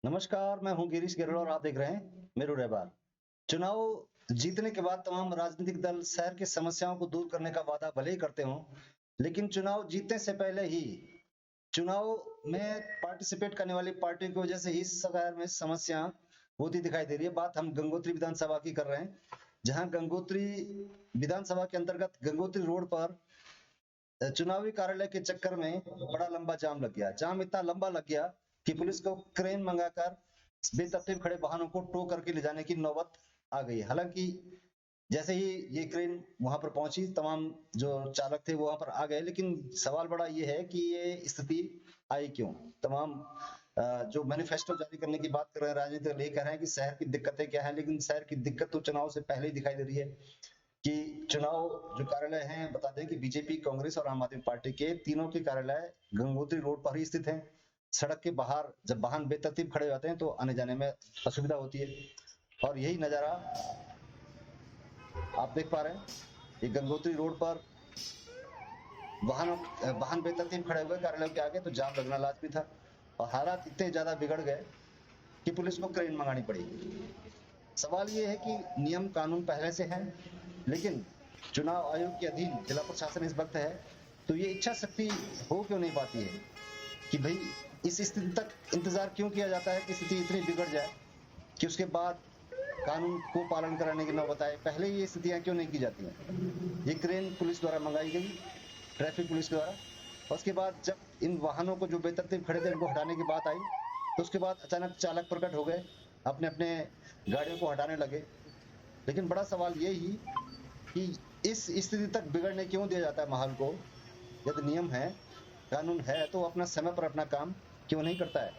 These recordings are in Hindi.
नमस्कार, मैं हूँ गिरीश गिरड़ और आप देख रहे हैं मेरू रहबर। चुनाव जीतने के बाद तमाम राजनीतिक दल शहर की समस्याओं को दूर करने का वादा भले ही करते हों, लेकिन चुनाव जीतने से पहले ही चुनाव में पार्टिसिपेट करने वाली पार्टी की वजह से ही शहर में समस्या होती दिखाई दे रही है। बात हम गंगोत्री विधानसभा की कर रहे हैं, जहां गंगोत्री विधानसभा के अंतर्गत गंगोत्री रोड पर चुनावी कार्यालय के चक्कर में बड़ा लंबा जाम लग गया। जाम इतना लंबा लग गया कि पुलिस को क्रेन मंगाकर बेतरतीब खड़े वाहनों को टो करके ले जाने की नौबत आ गई। हालांकि जैसे ही ये क्रेन वहां पर पहुंची, तमाम जो चालक थे वो वहां पर आ गए, लेकिन सवाल बड़ा ये है कि ये स्थिति आई क्यों। तमाम जो मैनिफेस्टो जारी करने की बात कर रहे हैं राजनीतिक दल, ये कह रहे हैं कि शहर की दिक्कतें क्या है, लेकिन शहर की दिक्कत तो चुनाव से पहले ही दिखाई दे रही है। कि चुनाव जो कार्यालय हैं, बता दें कि बीजेपी, कांग्रेस और आम आदमी पार्टी के तीनों के कार्यालय गंगोत्री रोड पर ही स्थित हैं। सड़क के बाहर जब वाहन बेतरतीब खड़े हो जाते हैं तो आने जाने में असुविधा होती है, और यही नजारा आप देख पा रहे हैं। ये गंगोत्री रोड पर वाहन बेतरतीब खड़े हुए कार्यालय के आगे, तो जाम लगना लाजमी था। और हालात इतने ज्यादा बिगड़ गए कि पुलिस को क्रेन मंगानी पड़ी। सवाल ये है कि नियम कानून पहले से है, लेकिन चुनाव आयोग के अधीन जिला प्रशासन इस वक्त है, तो ये इच्छा शक्ति हो क्यों नहीं पाती है कि भाई इस स्थिति तक इंतजार क्यों किया जाता है कि स्थिति इतनी बिगड़ जाए कि उसके बाद कानून को पालन कराने की नौबत आए। पहले ये स्थितियां क्यों नहीं की जाती हैं। ये क्रेन पुलिस द्वारा मंगाई गई, ट्रैफिक पुलिस द्वारा। और उसके बाद जब इन वाहनों को जो बेतरतीब खड़े थे उनको हटाने की बात आई, तो उसके बाद अचानक चालक प्रकट हो गए, अपने अपने गाड़ियों को हटाने लगे। लेकिन बड़ा सवाल ये ही कि इस स्थिति तक बिगड़ने क्यों दिया जाता है माहौल को। यदि नियम है, कानून है, तो अपना समय पर अपना काम क्यों नहीं करता है।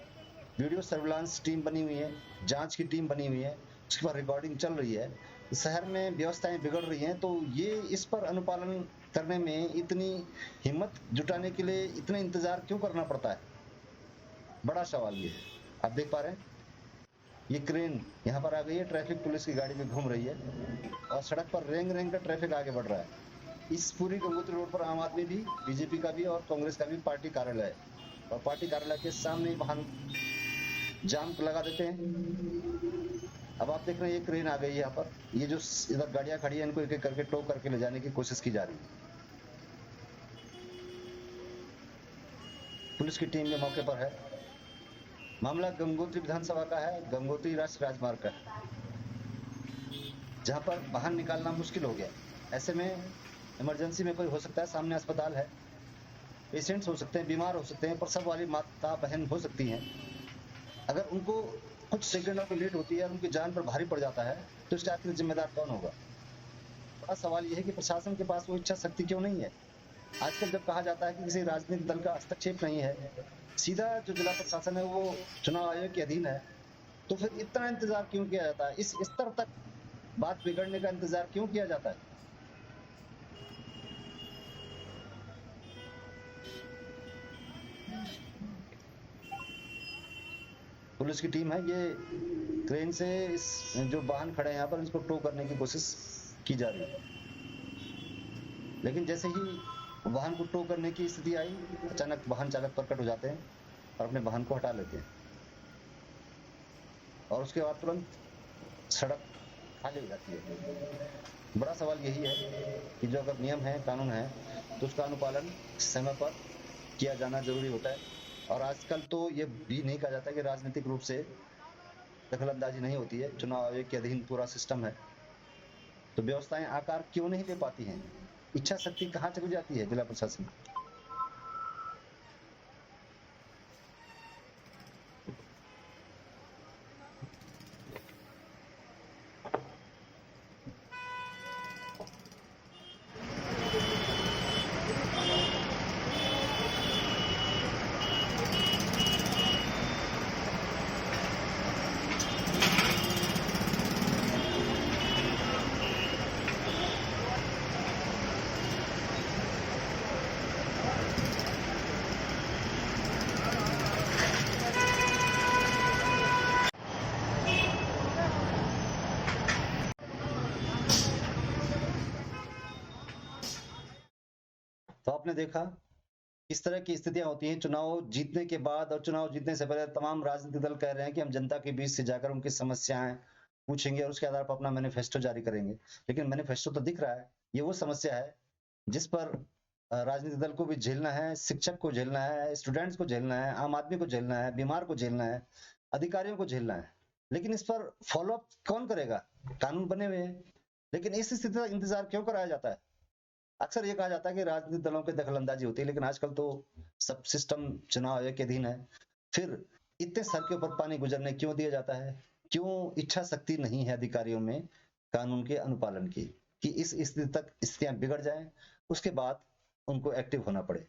वीडियो सर्विलांस टीम बनी हुई है, जांच की टीम बनी हुई है, उसके बाद रिकॉर्डिंग चल रही है, शहर में व्यवस्थाएं बिगड़ रही हैं, तो ये इस पर अनुपालन करने में इतनी हिम्मत जुटाने के लिए इतना इंतजार क्यों करना पड़ता है। बड़ा सवाल ये है। आप देख पा रहे हैं ये क्रेन यहाँ पर आ गई है, ट्रैफिक पुलिस की गाड़ी में घूम रही है और सड़क पर रेंग रेंग का ट्रैफिक आगे बढ़ रहा है। इस पूरी गंगोत्री रोड पर आम आदमी भी, बीजेपी का भी और कांग्रेस का भी पार्टी कार्यालय है, और पार्टी कार्यालय के सामने वाहन जाम लगा देते हैं। अब आप देख रहे हैं ये क्रेन आ गई है यहाँ पर, ये जो इधर गाड़ियां खड़ी है इनको एक एक करके टो करके ले जाने की कोशिश की जा रही है। पुलिस की टीम भी मौके पर है। मामला गंगोत्री विधानसभा का है, गंगोत्री राष्ट्रीय राजमार्ग का, जहां पर वाहन निकालना मुश्किल हो गया। ऐसे में इमरजेंसी में कोई हो सकता है, सामने अस्पताल है, पेशेंट्स हो सकते हैं, बीमार हो सकते हैं, प्रसव वाली माता बहन हो सकती हैं। अगर उनको कुछ सेकंडों की लेट होती है और उनकी जान पर भारी पड़ जाता है, तो इसका आखिर जिम्मेदार कौन होगा। बड़ा सवाल यह है कि प्रशासन के पास वो इच्छा शक्ति क्यों नहीं है। आजकल जब कहा जाता है कि किसी राजनीतिक दल का हस्तक्षेप नहीं है, सीधा जो जिला प्रशासन है वो चुनाव आयोग के अधीन है, तो फिर इतना इंतजार क्यों किया जाता है। इस स्तर तक बात बिगड़ने का इंतजार क्यों किया जाता है। पुलिस की टीम है, ये क्रेन से इस जो वाहन खड़े हैं यहाँ पर, इसको टो करने की कोशिश की जा रही है। लेकिन जैसे ही वाहन को टो करने की स्थिति आई, अचानक वाहन चालक प्रकट हो जाते हैं और अपने वाहन को हटा लेते हैं, और उसके बाद तुरंत सड़क खाली हो जाती है। बड़ा सवाल यही है कि जो अगर नियम है, कानून है, तो उसका अनुपालन समय पर किया जाना जरूरी होता है। और आजकल तो ये भी नहीं कहा जाता कि राजनीतिक रूप से दखलंदाजी नहीं होती है, चुनाव आयोग के अधीन पूरा सिस्टम है, तो व्यवस्थाएं आकार क्यों नहीं ले पाती हैं। इच्छा शक्ति कहाँ चली जाती है जिला प्रशासन। तो आपने देखा इस तरह की स्थितियां होती हैं चुनाव जीतने के बाद और चुनाव जीतने से पहले तमाम राजनीतिक दल कह रहे हैं कि हम जनता के बीच से जाकर उनकी समस्याएं पूछेंगे और उसके आधार पर अपना मैनिफेस्टो जारी करेंगे। लेकिन मैनिफेस्टो तो दिख रहा है, ये वो समस्या है जिस पर राजनीतिक दल को भी झेलना है, शिक्षक को झेलना है, स्टूडेंट्स को झेलना है, आम आदमी को झेलना है, बीमार को झेलना है, अधिकारियों को झेलना है। लेकिन इस पर फॉलोअप कौन करेगा? कानून बने हुए हैं, लेकिन इस स्थिति का इंतजार क्यों कराया जाता है? अक्सर ये कहा जाता है कि राजनीतिक दलों की दखलंदाजी होती है, लेकिन आजकल तो सब सिस्टम चुनाव आयोग के अधीन है। फिर इतने सर के ऊपर पानी गुजरने क्यों दिया जाता है? क्यों इच्छा शक्ति नहीं है अधिकारियों में कानून के अनुपालन की, कि इस स्थिति तक स्थितियां बिगड़ जाएं, उसके बाद उनको एक्टिव होना पड़े।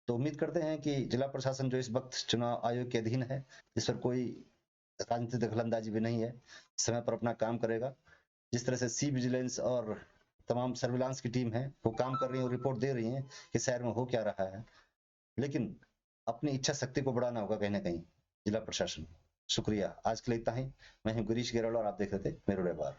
तो उम्मीद करते हैं कि जिला प्रशासन जो इस वक्त चुनाव आयोग के अधीन है, जिस पर कोई राजनीतिक दखलंदाजी भी नहीं है, समय पर अपना काम करेगा। जिस तरह से सी विजिलेंस और तमाम सर्विलांस की टीम है वो काम कर रही है और रिपोर्ट दे रही है कि शहर में हो क्या रहा है, लेकिन अपनी इच्छा शक्ति को बढ़ाना होगा कहीं ना कहीं जिला प्रशासन। शुक्रिया, आज के लिए इतना ही। मैं हूं गिरीश गेरवाल और आप देख रहे थे मेरू व्यवहार।